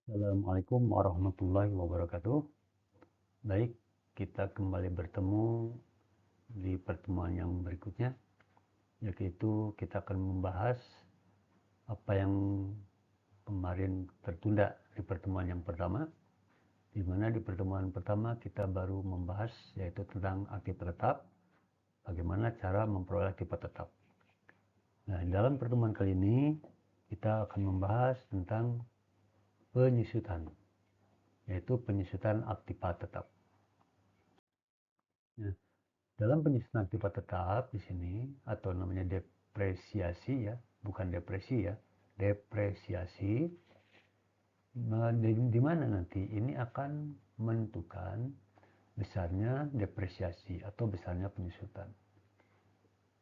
Assalamualaikum warahmatullahi wabarakatuh. Baik, kita kembali bertemu di pertemuan yang berikutnya, yaitu kita akan membahas apa yang kemarin tertunda di pertemuan yang pertama, di mana di pertemuan pertama kita baru membahas yaitu tentang aktivitas tetap, bagaimana cara memperoleh aktivitas tetap. Nah, dalam pertemuan kali ini kita akan membahas tentang penyusutan, yaitu penyusutan aktivitas tetap. Nah, dalam penyusunan aktivitas tetap di sini atau namanya depresiasi ya, bukan depresi ya, depresiasi. Nah, di mana nanti ini akan menentukan besarnya depresiasi atau besarnya penyusutan.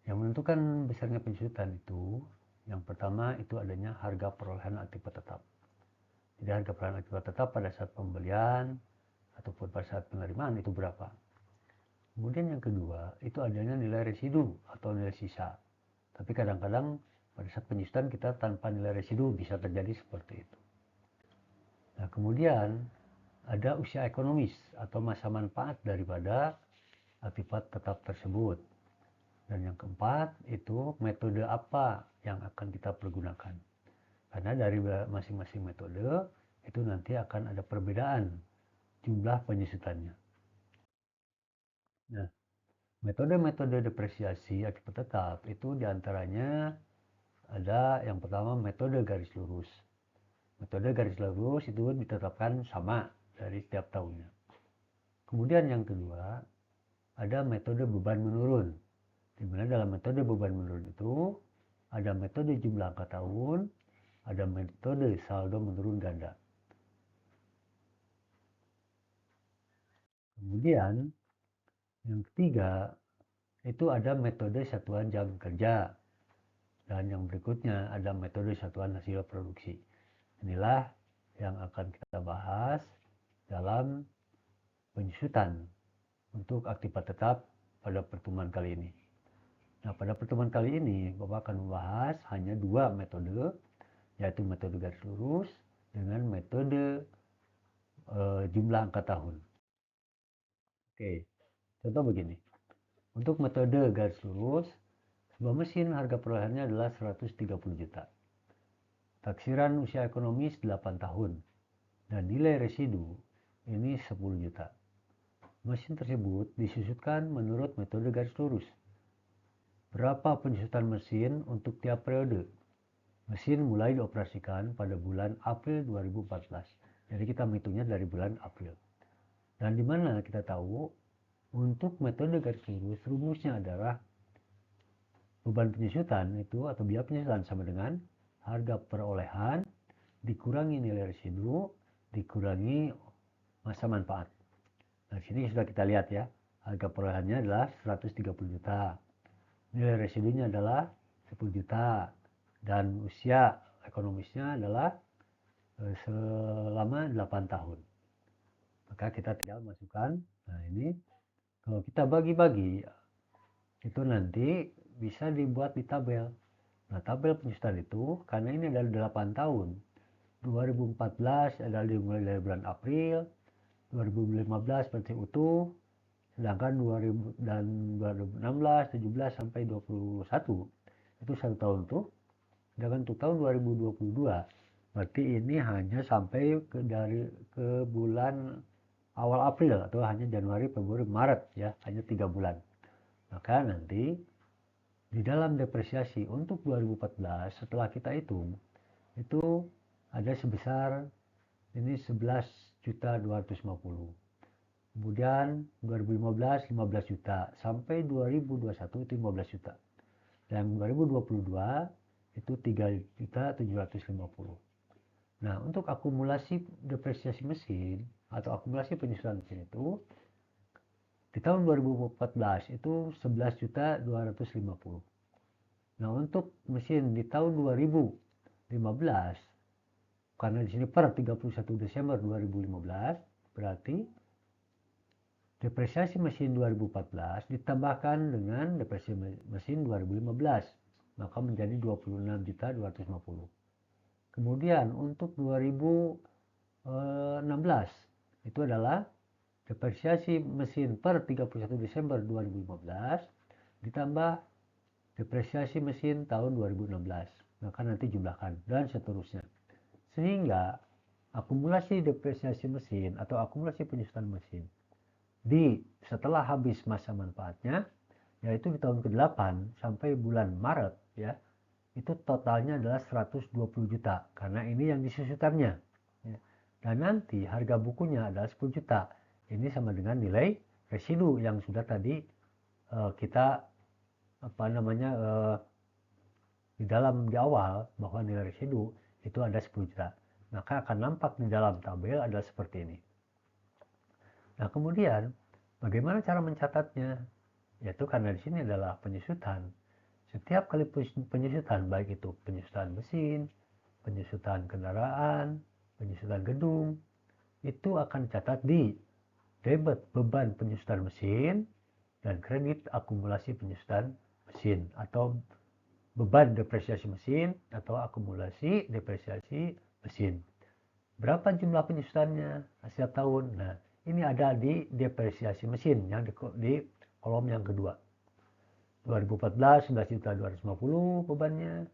Yang menentukan besarnya penyusutan itu, yang pertama itu adanya harga perolehan aktivitas tetap. Jadi harga perolehan aktivitas tetap pada saat pembelian ataupun pada saat penerimaan itu berapa. Kemudian yang kedua, itu adanya nilai residu atau nilai sisa. Tapi kadang-kadang pada saat penyusutan kita tanpa nilai residu bisa terjadi seperti itu. Nah, kemudian ada usia ekonomis atau masa manfaat daripada aktivitas tetap tersebut. Dan yang keempat, itu metode apa yang akan kita pergunakan. Karena dari masing-masing metode, itu nanti akan ada perbedaan jumlah penyusutannya. Nah, metode-metode depresiasi akibat tetap itu diantaranya ada yang pertama metode garis lurus. Metode garis lurus itu ditetapkan sama dari setiap tahunnya. Kemudian yang kedua ada metode beban menurun. Di mana dalam metode beban menurun itu ada metode jumlah angka tahun, ada metode saldo menurun ganda. Kemudian yang ketiga itu ada metode satuan jam kerja. Dan yang berikutnya ada metode satuan hasil produksi. Inilah yang akan kita bahas dalam penyusutan untuk aktivitas tetap pada pertemuan kali ini. Nah, pada pertemuan kali ini Bapak akan membahas hanya dua metode, yaitu metode garis lurus dengan metode jumlah angka tahun. Oke, contoh begini. Untuk metode garis lurus, sebuah mesin harga perolehannya adalah 130 juta. Taksiran usia ekonomis 8 tahun dan nilai residu ini 10 juta. Mesin tersebut disusutkan menurut metode garis lurus. Berapa penyusutan mesin untuk tiap periode? Mesin mulai dioperasikan pada bulan April 2014. Jadi kita menghitungnya dari bulan April. Dan di mana kita tahu untuk metode garis lurus rumusnya adalah beban penyusutan itu atau biaya penyusutan sama dengan harga perolehan dikurangi nilai residu dikurangi masa manfaat. Nah, sini sudah kita lihat ya, harga perolehannya adalah 130 juta. Nilai residunya adalah 10 juta dan usia ekonomisnya adalah selama 8 tahun. Maka kita tinggal masukkan, nah ini kalau kita bagi-bagi itu nanti bisa dibuat di tabel. Nah, tabel penyusutan itu karena ini adalah 8 tahun. 2014 adalah dimulai dari bulan April, 2015 berarti utuh, sedangkan 2000 dan 2016, 17 sampai 21 itu 1 tahun tuh. Sedangkan untuk tahun 2022 berarti ini hanya sampai ke bulan awal April atau hanya Januari, Februari, Maret ya, hanya 3 bulan. Maka nanti di dalam depresiasi untuk 2014 setelah kita hitung itu ada sebesar ini 11.250. Kemudian 2015 15 juta sampai 2021 itu 15 juta. Dan 2022 itu 3.750. Nah, untuk akumulasi depresiasi mesin atau akumulasi penyusutan mesin itu di tahun 2014 itu 11.250. Nah, untuk mesin di tahun 2015 karena di sini per 31 Desember 2015 berarti depresiasi mesin 2014 ditambahkan dengan depresiasi mesin 2015 maka menjadi 26.250. Kemudian untuk 2022 16 itu adalah depresiasi mesin per 31 Desember 2015 ditambah depresiasi mesin tahun 2016. Maka nanti jumlahkan dan seterusnya. Sehingga akumulasi depresiasi mesin atau akumulasi penyusutan mesin setelah habis masa manfaatnya, yaitu di tahun ke-8 sampai bulan Maret ya, itu totalnya adalah 120 juta karena ini yang disusutannya ya. Dan nanti harga bukunya adalah 10 juta. Ini sama dengan nilai residu yang sudah tadi kita di awal bahwa nilai residu itu ada 10 juta. Maka akan nampak di dalam tabel adalah seperti ini. Nah, kemudian bagaimana cara mencatatnya? Yaitu karena di sini adalah penyusutan. Setiap kali penyusutan, baik itu penyusutan mesin, penyusutan kendaraan, penyusutan gedung, itu akan dicatat di debit beban penyusutan mesin dan kredit akumulasi penyusutan mesin atau beban depresiasi mesin atau akumulasi depresiasi mesin. Berapa jumlah penyusutannya setiap tahun? Nah, ini ada di depresiasi mesin yang di kolom yang kedua. 2014 11.250 bebannya,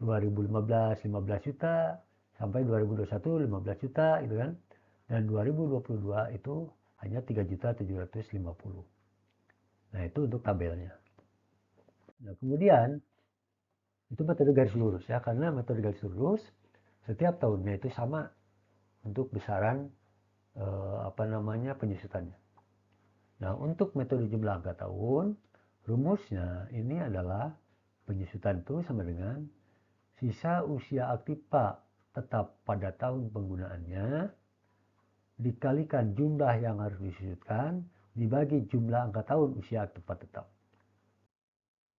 2015 15 juta, sampai 2021 15 juta gitu kan. Dan 2022 itu hanya 3.750. Nah, itu untuk tabelnya. Nah, kemudian itu metode garis lurus ya, karena metode garis lurus setiap tahunnya itu sama untuk besaran penyusutannya. Nah, untuk metode jumlah angka tahun, rumusnya ini adalah penyusutan itu sama dengan sisa usia aktif Pak tetap pada tahun penggunaannya dikalikan jumlah yang harus disusutkan dibagi jumlah angka tahun usia aktif Pak tetap.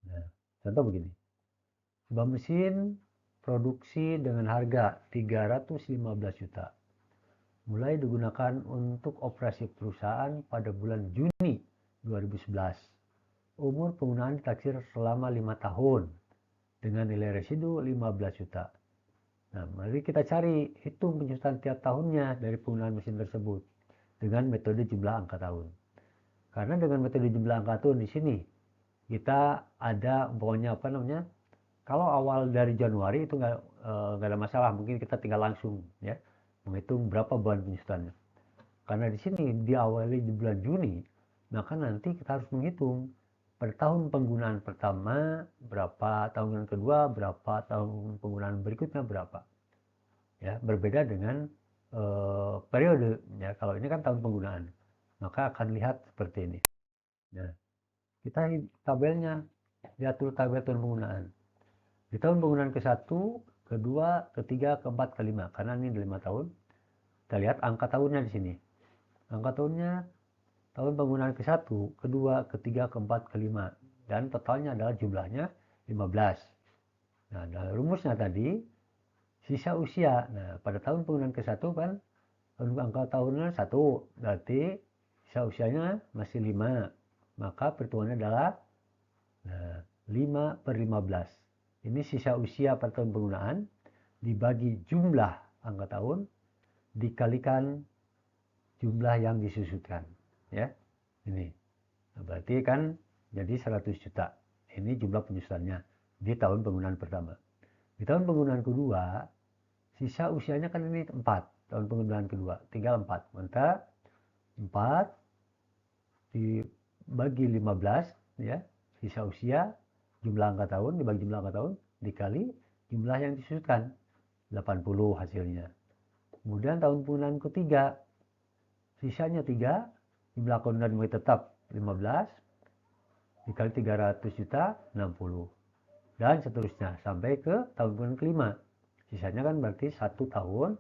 Nah, contoh begini. Sebuah mesin produksi dengan harga 315 juta. Mulai digunakan untuk operasi perusahaan pada bulan Juni 2011. Umur penggunaan ditaksir selama 5 tahun dengan nilai residu 15 juta. Nah, mari kita cari hitung penyusutan tiap tahunnya dari penggunaan mesin tersebut dengan metode jumlah angka tahun. Karena dengan metode jumlah angka tahun di sini kita ada pokoknya kalau awal dari Januari itu nggak ada masalah, mungkin kita tinggal langsung ya menghitung berapa beban penyusutannya. Karena di sini diawali di bulan Juni, maka nanti kita harus menghitung pada tahun penggunaan pertama berapa, tahun kedua berapa, tahun penggunaan berikutnya berapa. Ya, berbeda dengan periode ya. Kalau ini kan tahun penggunaan, maka akan lihat seperti ini. Nah, kita tabelnya diatur tabel tahun penggunaan. Di tahun penggunaan ke-1, ke-2, ke-3, ke-4, ke-5. Karena ini 5 tahun. Kita lihat angka tahunnya di sini. Angka tahunnya tahun penggunaan ke-1, ke-2, ke-3, ke-4, ke-5. Dan totalnya adalah jumlahnya 15. Nah, rumusnya tadi sisa usia. Nah, pada tahun penggunaan ke-1 kan angka tahunnya 1, berarti sisa usianya masih 5. Maka perhitungannya adalah 5/15. Ini sisa usia pada tahun penggunaan dibagi jumlah angka tahun dikalikan jumlah yang disusutkan ya. Ini nah, berarti kan jadi 100 juta. Ini jumlah penyusutannya di tahun penggunaan pertama. Di tahun penggunaan kedua sisa usianya kan ini 4. Tahun penggunaan kedua tinggal 4. Maka 4 dibagi 15 ya, sisa usia jumlah angka tahun dibagi jumlah angka tahun dikali jumlah yang disusutkan 80 hasilnya. Kemudian tahun penggunaan ketiga sisanya 3, jumlah keuntungan mulai tetap 15 dikali 300 juta 60 dan seterusnya sampai ke tahun penggunaan kelima. Sisanya kan berarti 1 tahun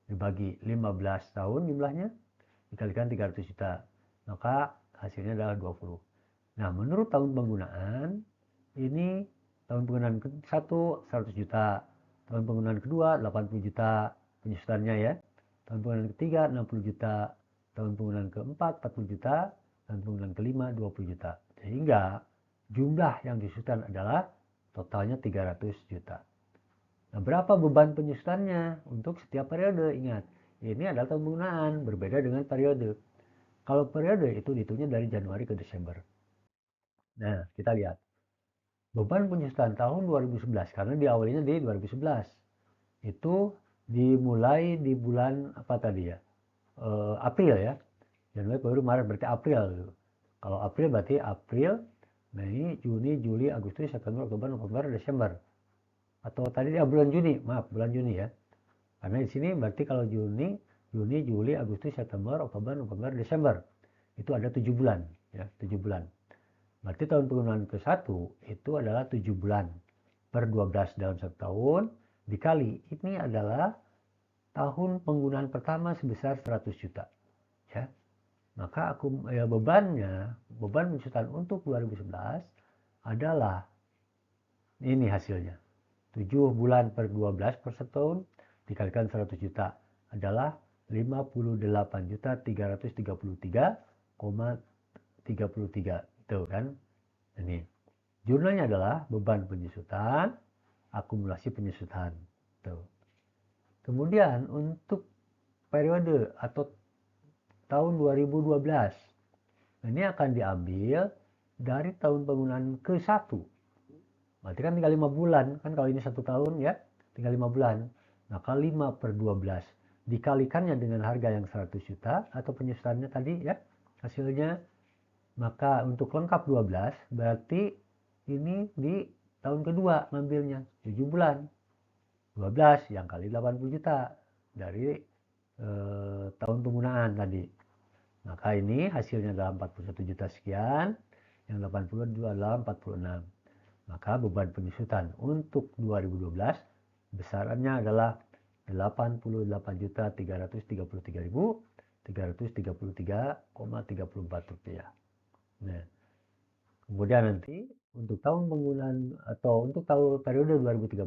dibagi 15 tahun jumlahnya dikalikan 300 juta. Maka hasilnya adalah 20. Nah, menurut tahun penggunaan ini tahun penggunaan ke-1 100 juta, tahun penggunaan kedua 80 juta penyusutannya ya, tahun penggunaan ketiga 60 juta, tahun penggunaan keempat 40 juta, tahun penggunaan kelima 20 juta. Sehingga jumlah yang disusutan adalah totalnya 300 juta. Nah, berapa beban penyusutannya untuk setiap periode? Ingat, ini adalah tahun penggunaan, berbeda dengan periode. Kalau periode itu dihitungnya dari Januari ke Desember. Nah, kita lihat. Beban penyusutan tahun 2011, karena diawalinya di 2011. Itu dimulai di bulan apa tadi ya? April ya. Januari, Februari, Maret, berarti April. Kalau April berarti April, Mei, Juni, Juli, Agustus, September, Oktober, November, Desember. Atau tadi bulan Juni, maaf, bulan Juni ya. Karena di sini berarti kalau Juni, Juli, Agustus, September, Oktober, November, Desember. Itu ada 7 bulan, ya, 7 bulan. Berarti tahun penggunaan ke-1 itu adalah 7 bulan per 12 dalam 1 tahun dikali ini adalah tahun penggunaan pertama sebesar 100 juta. Ya. Maka beban penyusutan untuk 2011 adalah ini hasilnya. 7 bulan per 12 per setahun dikalikan 100 juta adalah 58.333,33. Itu kan. Ini. Jurnalnya adalah beban penyusutan, akumulasi penyusutan. Tuh. Kemudian untuk periode atau tahun 2012, ini akan diambil dari tahun penggunaan ke-1. Berarti kan tinggal 5 bulan, kan kalau ini 1 tahun ya, tinggal 5 bulan. Maka 5 per 12 dikalikannya dengan harga yang 100 juta atau penyusutannya tadi ya, hasilnya. Maka untuk lengkap 12 berarti ini di tahun kedua ngambilnya 7 bulan. 12 yang kali 80 juta dari tahun penggunaan tadi. Maka ini hasilnya adalah 41 juta sekian, yang 80 adalah 46. Maka beban penyusutan untuk 2012 besarannya adalah 88.333.333,34 rupiah. Nah, kemudian nanti untuk tahun penggunaan atau untuk tahun periode 2013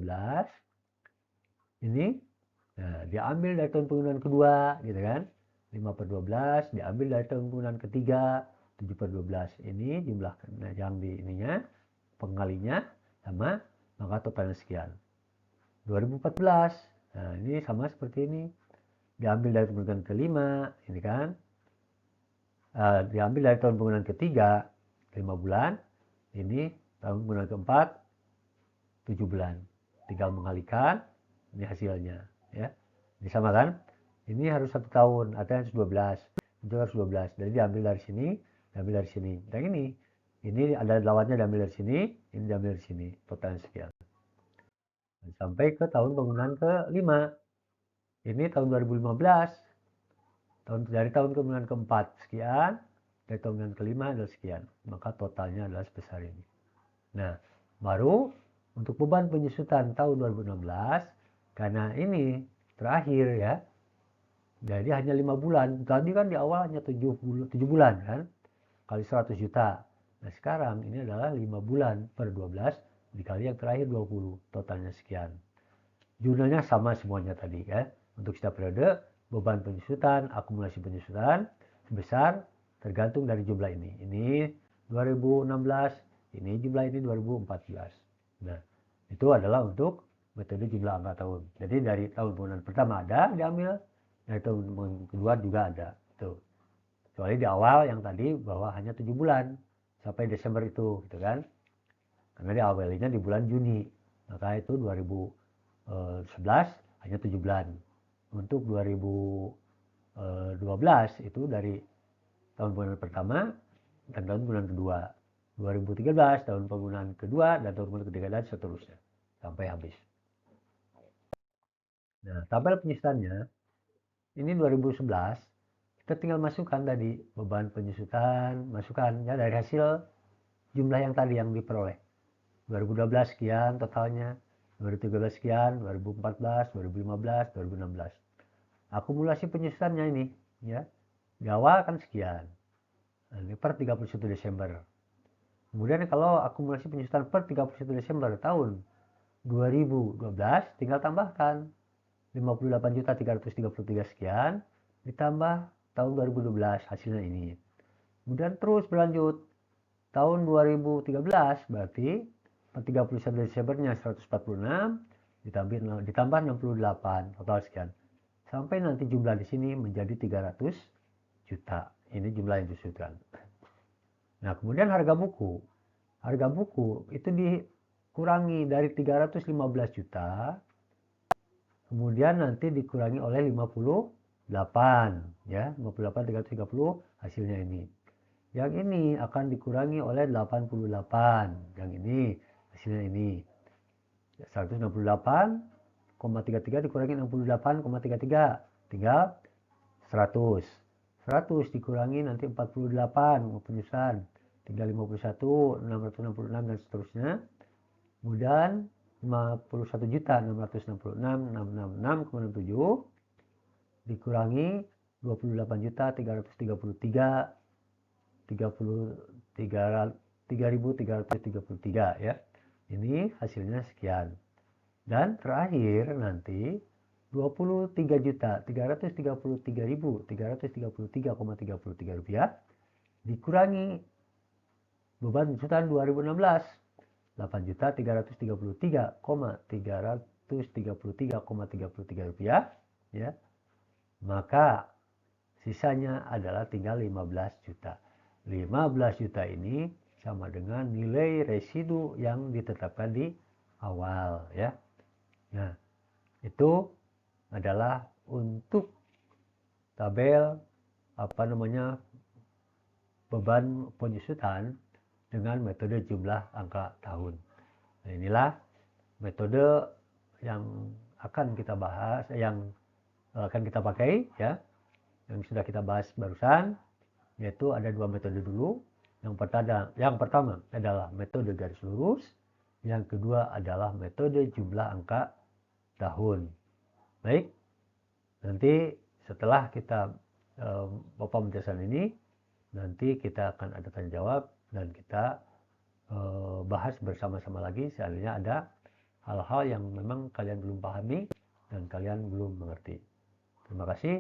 ini diambil dari tahun penggunaan kedua gitu kan, 5 per 12 diambil dari tahun penggunaan ketiga 7 per 12. Ini jumlah yang di ininya pengalinya sama, maka totalnya sekian. 2014 nah ini sama seperti ini, diambil dari tahun penggunaan kelima ini kan, diambil dari tahun penggunaan ketiga 5 bulan, ini tahun penggunaan keempat 7 bulan, tinggal mengalikan ini hasilnya ya, disamakan. Ini harus 1 tahun, artinya harus 12, itu harus 12, jadi diambil dari sini, diambil dari sini. Dan ini ada lawannya, diambil dari sini, ini diambil dari sini, totalnya sekian. Sampai ke tahun penggunaan ke-5, ini tahun 2015, dari tahun penggunaan ke-4 sekian, dari tahun penggunaan ke-5 adalah sekian, maka totalnya adalah sebesar ini. Nah, baru untuk beban penyusutan tahun 2016, karena ini terakhir ya, jadi hanya 5 bulan. Tadi kan di awal hanya 7 bulan kan, kali 100 juta. Nah sekarang ini adalah 5 bulan per 12 dikali yang terakhir 20, totalnya sekian. Jurnalnya sama semuanya tadi ya. Untuk setiap periode, beban penyusutan, akumulasi penyusutan sebesar tergantung dari jumlah ini. Ini 2016, ini jumlah ini 2014. Nah, itu adalah untuk metode jumlah angka tahun. Jadi dari tahun penggunaan pertama ada diambil, dari tahun kedua juga ada. Tuh. Kecuali di awal yang tadi bahwa hanya 7 bulan sampai Desember itu, gitu kan. Karena diawalinya di bulan Juni. Maka itu 2011 hanya 7 bulan. Untuk 2012 itu dari tahun penggunaan pertama dan tahun penggunaan kedua. 2013 tahun penggunaan kedua dan tahun penggunaan ketiga dan seterusnya sampai habis. Nah, tabel penyusutannya ini 2011 kita tinggal masukkan tadi beban penyusutan, masukkan ya dari hasil jumlah yang tadi yang diperoleh. 2012 sekian totalnya, 2013 sekian, 2014, 2015, 2016. Akumulasi penyusutannya ini ya. Di awal kan sekian. Ini per 31 Desember. Kemudian kalau akumulasi penyusutan per 31 Desember tahun 2012 tinggal tambahkan 58.333 sekian ditambah tahun 2012 hasilnya ini. Kemudian terus berlanjut. Tahun 2013 berarti per 31 Desembernya 146 ditambah 68 total sekian. sampai nanti jumlah di sini menjadi 300 juta. Ini jumlah yang disusun. Nah, kemudian harga buku. Harga buku itu dikurangi dari 315 juta, kemudian nanti dikurangi oleh 58, ya, 58 330 hasilnya ini. Yang ini akan dikurangi oleh 88, yang ini hasilnya ini. 168,33 dikurangi 68,33, tinggal 100. 100 dikurangi nanti 48 penyusunan, tinggal 51, 666 dan seterusnya. Kemudian 51 juta 666 dikurangi 28 juta 333 3.333 ya. Ini hasilnya sekian. Dan terakhir nanti 23.333.333,33 rupiah dikurangi beban besutan 2016 8.333,333,33 rupiah ya. Maka sisanya adalah tinggal 15 juta. 15 juta ini sama dengan nilai residu yang ditetapkan di awal ya. Nah, itu adalah untuk tabel beban penyusutan dengan metode jumlah angka tahun. Nah, inilah metode yang akan kita bahas, yang akan kita pakai ya, yang sudah kita bahas barusan, yaitu ada dua metode dulu. Yang pertama adalah metode garis lurus, yang kedua adalah metode jumlah angka tahun. Baik, nanti setelah kita penjelasan ini, nanti kita akan ada tanya jawab dan kita bahas bersama-sama lagi seandainya ada hal-hal yang memang kalian belum pahami dan kalian belum mengerti. Terima kasih.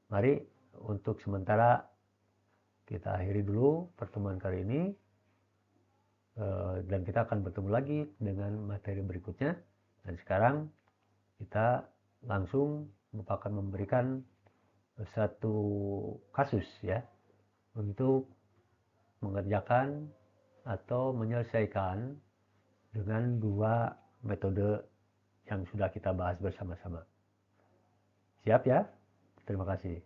Mari untuk sementara kita akhiri dulu pertemuan kali ini, dan kita akan bertemu lagi dengan materi berikutnya. Dan sekarang kita langsung akan memberikan satu kasus ya untuk mengerjakan atau menyelesaikan dengan dua metode yang sudah kita bahas bersama-sama. Siap ya? Terima kasih.